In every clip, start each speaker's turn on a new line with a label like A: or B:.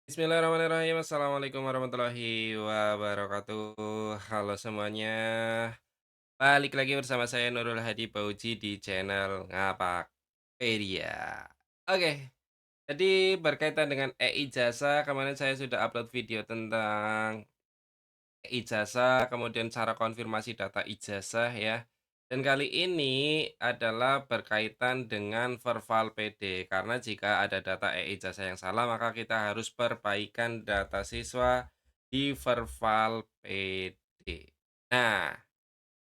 A: Bismillahirrahmanirrahim. Assalamualaikum warahmatullahi wabarakatuh. Halo semuanya. Balik lagi bersama saya Nurul Hadi Pauji di channel Ngapakpedia. Oke, jadi berkaitan dengan e-ijazah, kemarin saya sudah upload video tentang ijazah, kemudian cara konfirmasi data ijazah ya. Dan kali ini adalah berkaitan dengan Verval PD, karena jika ada data e-ijazah yang salah, maka kita harus perbaikan data siswa di Verval PD. Nah,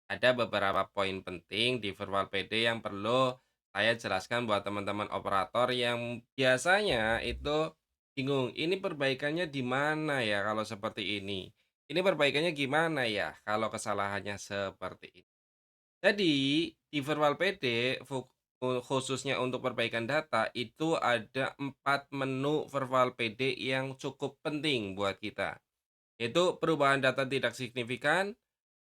A: ada beberapa poin penting di Verval PD yang perlu saya jelaskan buat teman-teman operator yang biasanya itu bingung, ini perbaikannya di mana ya kalau seperti ini? Ini perbaikannya gimana ya kalau kesalahannya seperti ini? Jadi, di Verval PD khususnya untuk perbaikan data itu ada 4 menu Verval PD yang cukup penting buat kita, yaitu perubahan data tidak signifikan,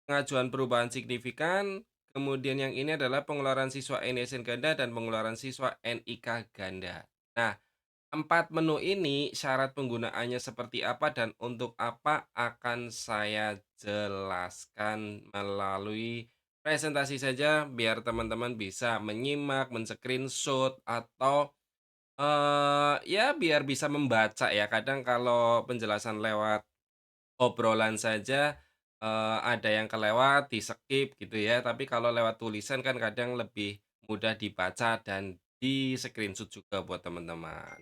A: pengajuan perubahan signifikan, kemudian yang ini adalah pengeluaran siswa NISN ganda dan pengeluaran siswa NIK ganda. Nah, 4 menu ini syarat penggunaannya seperti apa dan untuk apa akan saya jelaskan melalui presentasi saja biar teman-teman bisa menyimak, men-screenshot atau ya biar bisa membaca ya. Kadang kalau penjelasan lewat obrolan saja, ada yang kelewat, di-skip gitu ya, tapi kalau lewat tulisan kan kadang lebih mudah dibaca dan di-screenshot juga buat teman-teman,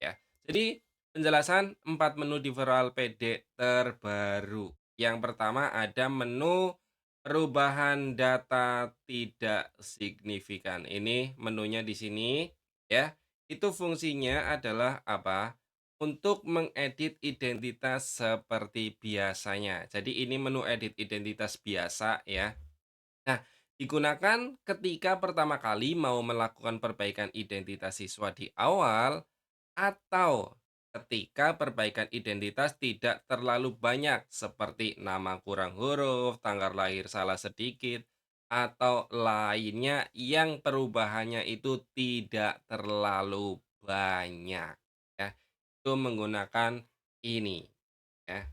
A: ya. Jadi, penjelasan 4 menu di Viral PD terbaru. Yang pertama ada menu perubahan data tidak signifikan. Ini menunya di sini, ya. Itu fungsinya adalah apa? Untuk mengedit identitas seperti biasanya. Jadi ini menu edit identitas biasa ya. Nah, digunakan ketika pertama kali mau melakukan perbaikan identitas siswa di awal atau ketika perbaikan identitas tidak terlalu banyak seperti nama kurang huruf, tanggal lahir salah sedikit, atau lainnya yang perubahannya itu tidak terlalu banyak ya. Itu menggunakan ini ya.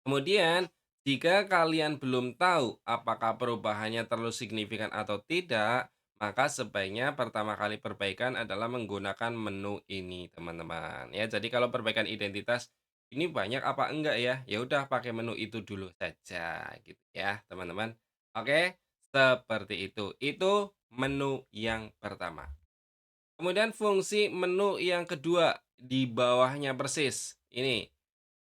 A: Kemudian, jika kalian belum tahu apakah perubahannya terlalu signifikan atau tidak, maka sebaiknya pertama kali perbaikan adalah menggunakan menu ini, teman-teman. Ya, jadi kalau perbaikan identitas ini banyak apa enggak ya? Ya udah pakai menu itu dulu saja gitu ya, teman-teman. Oke, seperti itu. Itu menu yang pertama. Kemudian fungsi menu yang kedua di bawahnya persis. Ini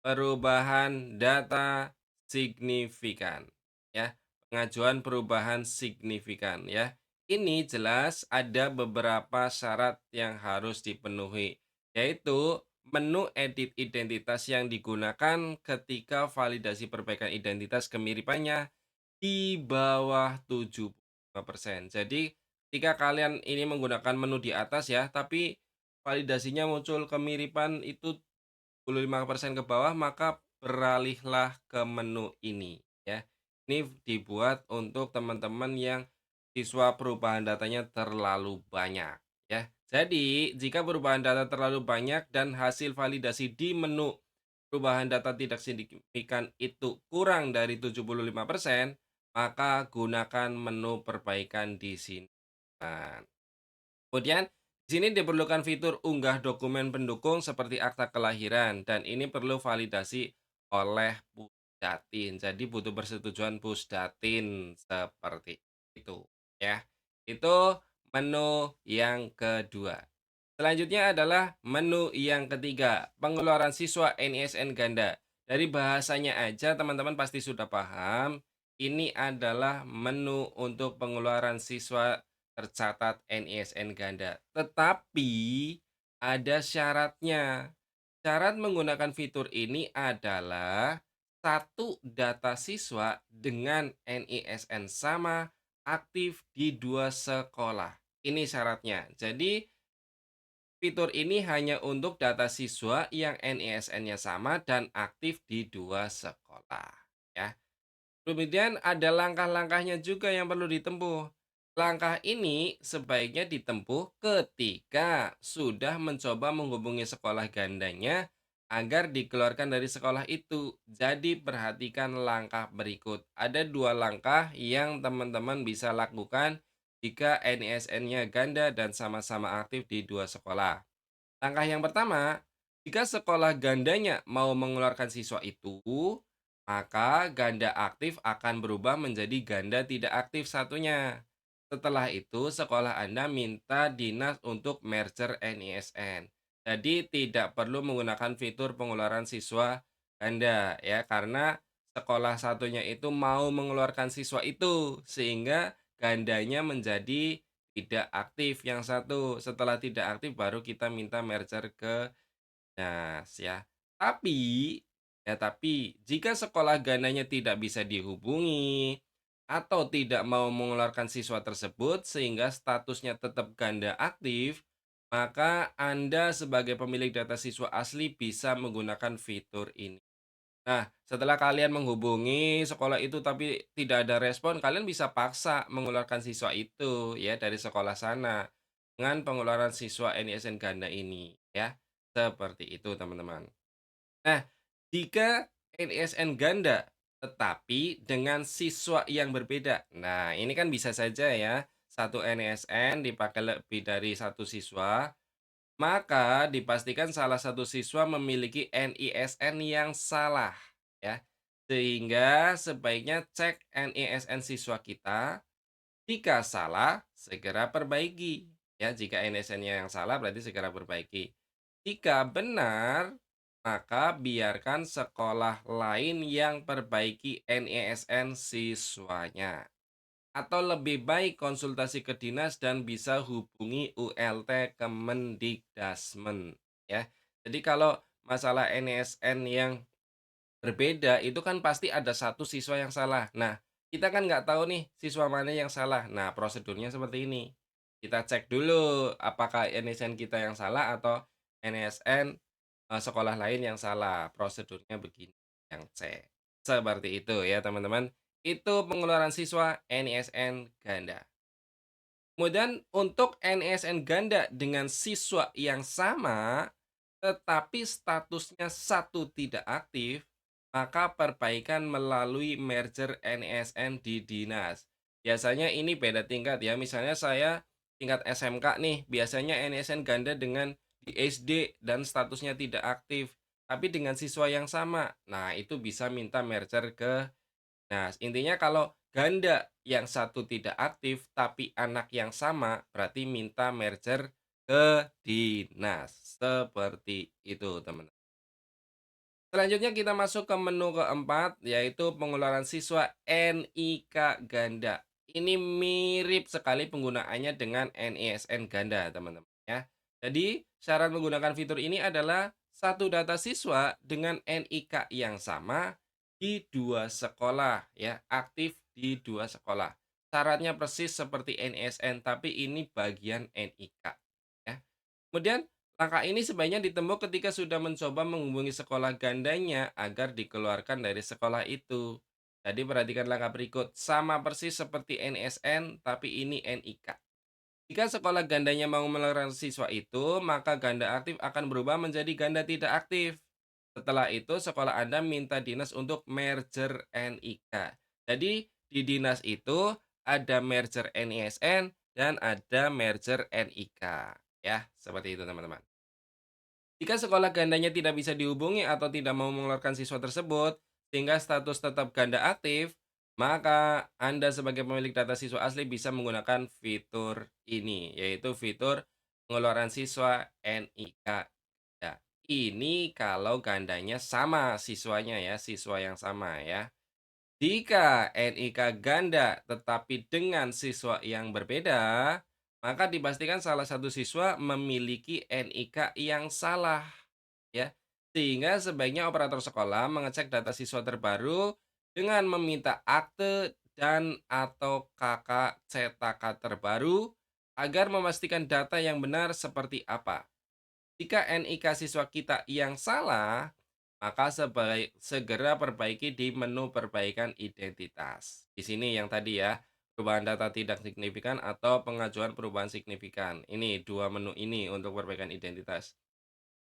A: perubahan data signifikan, ya. Pengajuan perubahan signifikan, ya. Ini jelas ada beberapa syarat yang harus dipenuhi, yaitu menu edit identitas yang digunakan ketika validasi perbaikan identitas kemiripannya di bawah 75%. Jadi, ketika kalian ini menggunakan menu di atas ya, tapi validasinya muncul kemiripan itu 25% ke bawah, maka beralihlah ke menu ini ya. Ini dibuat untuk teman-teman yang siswa perubahan datanya terlalu banyak ya. Jadi, jika perubahan data terlalu banyak dan hasil validasi di menu perubahan data tidak signifikan itu kurang dari 75%, maka gunakan menu perbaikan di sini. Nah, kemudian di sini diperlukan fitur unggah dokumen pendukung seperti akta kelahiran dan ini perlu validasi oleh Pusdatin. Jadi butuh persetujuan Pusdatin seperti itu ya. Itu menu yang kedua. Selanjutnya adalah menu yang ketiga, pengeluaran siswa NISN ganda. Dari bahasanya aja teman-teman pasti sudah paham, ini adalah menu untuk pengeluaran siswa tercatat NISN ganda. Tetapi ada syaratnya. Syarat menggunakan fitur ini adalah satu data siswa dengan NISN sama aktif di dua sekolah. Ini syaratnya. Jadi fitur ini hanya untuk data siswa yang NISN-nya sama dan aktif di dua sekolah. Ya. Kemudian ada langkah-langkahnya juga yang perlu ditempuh. Langkah ini sebaiknya ditempuh ketika sudah mencoba menghubungi sekolah gandanya agar dikeluarkan dari sekolah itu. Jadi perhatikan langkah berikut. Ada dua langkah yang teman-teman bisa lakukan jika NISN-nya ganda dan sama-sama aktif di dua sekolah. Langkah yang pertama, jika sekolah gandanya mau mengeluarkan siswa itu, maka ganda aktif akan berubah menjadi ganda tidak aktif satunya. Setelah itu, sekolah Anda minta dinas untuk merger NISN. Jadi tidak perlu menggunakan fitur pengeluaran siswa ganda ya, karena sekolah satunya itu mau mengeluarkan siswa itu, sehingga gandanya menjadi tidak aktif yang satu. Setelah tidak aktif baru kita minta merger ke Nas ya. Tapi tapi jika sekolah gandanya tidak bisa dihubungi atau tidak mau mengeluarkan siswa tersebut sehingga statusnya tetap ganda aktif, maka Anda sebagai pemilik data siswa asli bisa menggunakan fitur ini. Nah, setelah kalian menghubungi sekolah itu tapi tidak ada respon, kalian bisa paksa mengeluarkan siswa itu ya dari sekolah sana dengan pengeluaran siswa NISN ganda ini ya. Seperti itu, teman-teman. Nah, jika NISN ganda tetapi dengan siswa yang berbeda. Nah, ini kan bisa saja ya, satu NISN dipakai lebih dari satu siswa, maka dipastikan salah satu siswa memiliki NISN yang salah ya. Sehingga sebaiknya cek NISN siswa kita, jika salah segera perbaiki. Ya, jika NISN-nya yang salah berarti segera perbaiki. Jika benar, maka biarkan sekolah lain yang perbaiki NISN siswanya. Atau lebih baik konsultasi ke dinas dan bisa hubungi ULT Kemendikdasmen ya. Jadi kalau masalah NISN yang berbeda itu kan pasti ada satu siswa yang salah. Nah, kita kan nggak tahu nih siswa mana yang salah. Nah, prosedurnya seperti ini. Kita cek dulu apakah NISN kita yang salah atau NISN sekolah lain yang salah. Prosedurnya begini yang C. Seperti itu ya, teman-teman. Itu pengeluaran siswa NISN ganda. Kemudian untuk NISN ganda dengan siswa yang sama, tetapi statusnya satu tidak aktif, maka perbaikan melalui merger NISN di dinas. Biasanya ini beda tingkat ya, misalnya saya tingkat SMK nih, biasanya NISN ganda dengan di SD dan statusnya tidak aktif, tapi dengan siswa yang sama. Nah, itu bisa minta merger ke Nah, intinya kalau ganda yang satu tidak aktif tapi anak yang sama, berarti minta merger ke dinas. Seperti itu, teman. Selanjutnya kita masuk ke menu keempat, yaitu pengeluaran siswa NIK ganda. Ini mirip sekali penggunaannya dengan NISN ganda, teman-teman ya. Jadi, syarat menggunakan fitur ini adalah satu data siswa dengan NIK yang sama di dua sekolah ya, aktif di dua sekolah. Syaratnya persis seperti NISN, tapi ini bagian NIK ya. Kemudian langkah ini sebaiknya ditempuh ketika sudah mencoba menghubungi sekolah gandanya agar dikeluarkan dari sekolah itu. Jadi perhatikan langkah berikut, sama persis seperti NSN tapi ini NIK. Jika sekolah gandanya mau melarang siswa itu, maka ganda aktif akan berubah menjadi ganda tidak aktif. Setelah itu, sekolah Anda minta dinas untuk merger NIK. Jadi, di dinas itu ada merger NISN dan ada merger NIK. Ya, seperti itu teman-teman. Jika sekolah gandanya tidak bisa dihubungi atau tidak mau mengeluarkan siswa tersebut, sehingga status tetap ganda aktif, maka Anda sebagai pemilik data siswa asli bisa menggunakan fitur ini, yaitu fitur pengeluaran siswa NIK. Ya, ini kalau gandanya sama siswanya ya, siswa yang sama ya. Jika NIK ganda tetapi dengan siswa yang berbeda, maka dipastikan salah satu siswa memiliki NIK yang salah ya. Sehingga sebaiknya operator sekolah mengecek data siswa terbaru dengan meminta akte dan atau KK cetakan terbaru agar memastikan data yang benar seperti apa. Jika NIK siswa kita yang salah, maka segera perbaiki di menu perbaikan identitas. Di sini yang tadi ya, perubahan data tidak signifikan atau pengajuan perubahan signifikan. Ini dua menu ini untuk perbaikan identitas.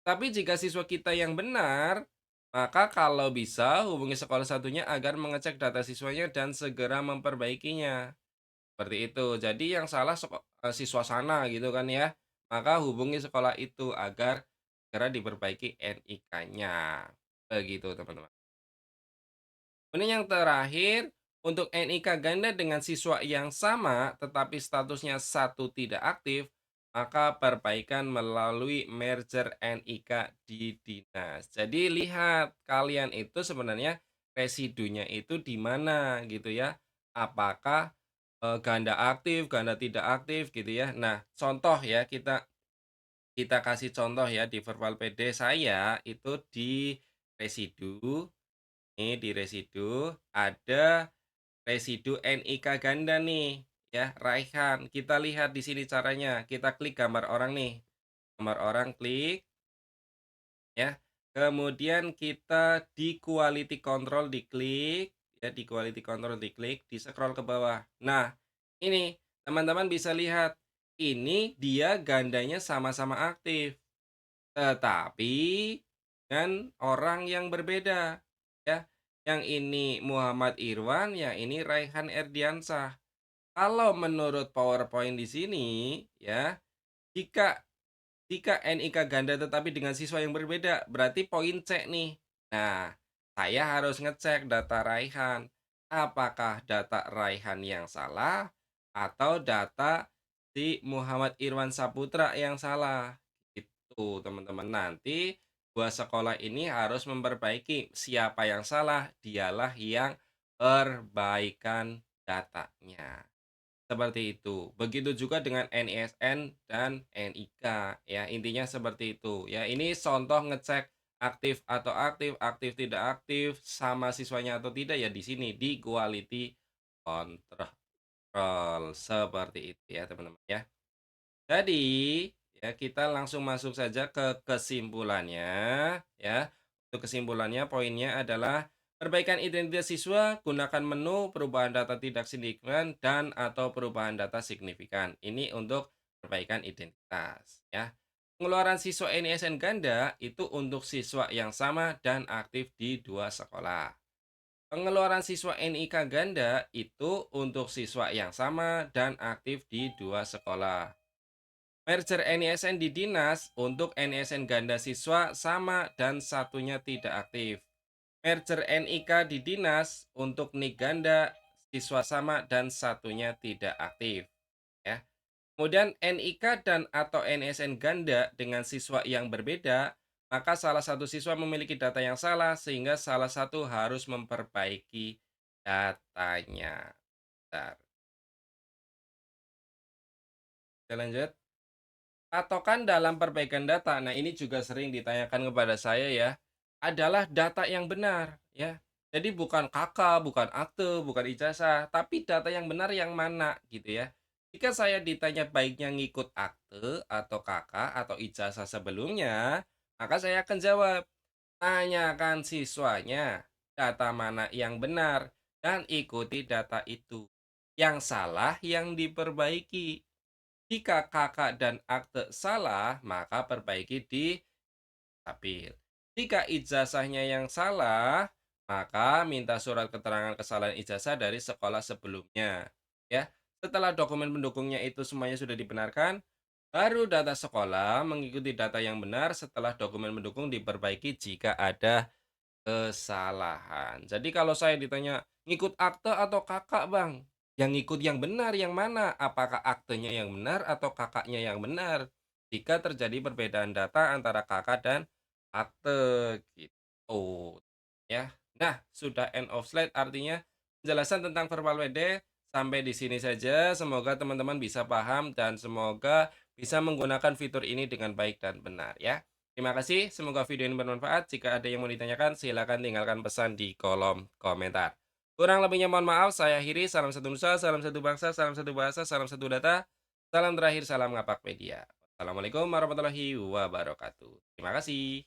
A: Tapi jika siswa kita yang benar, maka kalau bisa hubungi sekolah satunya agar mengecek data siswanya dan segera memperbaikinya. Seperti itu. Jadi yang salah siswa sana gitu kan ya. Maka hubungi sekolah itu agar segera diperbaiki NIK-nya. Begitu teman-teman. Kemudian yang terakhir, untuk NIK ganda dengan siswa yang sama tetapi statusnya satu tidak aktif, maka perbaikan melalui merger NIK di dinas. Jadi lihat kalian itu sebenarnya residunya itu di mana gitu ya. Apakah ganda aktif, ganda tidak aktif gitu ya. Nah, contoh ya kita kita kasih contoh ya di verbal PD saya itu di residu. Ini di residu ada residu NIK ganda nih, ya, raihan. Kita lihat di sini caranya, kita klik gambar orang nih. Gambar orang klik, ya. Kemudian kita di quality control diklik, ya, di quality control diklik, di-scroll ke bawah. Nah, ini teman-teman bisa lihat, ini dia gandanya sama-sama aktif. Tetapi dengan orang yang berbeda, ya. Yang ini Muhammad Irwan, yang ini Raihan Erdiansah. Kalau menurut PowerPoint di sini, ya, jika jika NIK ganda tetapi dengan siswa yang berbeda, berarti poin C nih. Nah, saya harus ngecek data Raihan. Apakah data Raihan yang salah atau data si Muhammad Irwan Saputra yang salah? Itu, teman-teman. Nanti dua sekolah ini harus memperbaiki. Siapa yang salah, dialah yang perbaikan datanya. Seperti itu. Begitu juga dengan NISN dan NIK ya, intinya seperti itu ya. Ini contoh ngecek aktif atau aktif, aktif tidak aktif, sama siswanya atau tidak ya di sini di quality control. Seperti itu ya, teman-teman ya. Jadi, ya kita langsung masuk saja ke kesimpulannya ya. Untuk kesimpulannya poinnya adalah perbaikan identitas siswa, gunakan menu perubahan data tidak signifikan dan atau perubahan data signifikan. Ini untuk perbaikan identitas ya. Pengeluaran siswa NISN ganda itu untuk siswa yang sama dan aktif di dua sekolah. Pengeluaran siswa NIK ganda itu untuk siswa yang sama dan aktif di dua sekolah. Merger NISN di dinas untuk NISN ganda siswa sama dan satunya tidak aktif. Merger NIK di dinas untuk NIK ganda siswa sama dan satunya tidak aktif. Ya. Kemudian NIK dan atau NISN ganda dengan siswa yang berbeda, maka salah satu siswa memiliki data yang salah sehingga salah satu harus memperbaiki datanya. Bentar, kita lanjut. Patokan dalam perbaikan data, nah ini juga sering ditanyakan kepada saya ya, adalah data yang benar ya. Jadi bukan KK, bukan akte, bukan ijazah, tapi data yang benar yang mana gitu ya. Jika saya ditanya baiknya ngikut akte atau KK atau ijazah sebelumnya, maka saya akan jawab, tanyakan siswanya data mana yang benar dan ikuti data itu. Yang salah yang diperbaiki. Jika kakak dan akte salah, maka perbaiki di tabel. Jika ijazahnya yang salah, maka minta surat keterangan kesalahan ijazah dari sekolah sebelumnya. Ya, setelah dokumen pendukungnya itu semuanya sudah dibenarkan, baru data sekolah mengikuti data yang benar setelah dokumen pendukung diperbaiki jika ada kesalahan. Jadi kalau saya ditanya, "Ngikut akte atau kakak, Bang?" Yang ngikut yang benar yang mana? Apakah aktenya yang benar atau kakaknya yang benar? Jika terjadi perbedaan data antara kakak dan akte, gitu. Ya. Nah, sudah end of slide artinya penjelasan tentang verbal WD sampai di sini saja. Semoga teman-teman bisa paham dan semoga bisa menggunakan fitur ini dengan baik dan benar ya. Terima kasih, semoga video ini bermanfaat. Jika ada yang mau ditanyakan, silakan tinggalkan pesan di kolom komentar. Kurang lebihnya mohon maaf, saya akhiri. Salam satu nusa, salam satu bangsa, salam satu bahasa, salam satu data. Salam terakhir, salam ngapakpedia. Assalamualaikum warahmatullahi wabarakatuh. Terima kasih.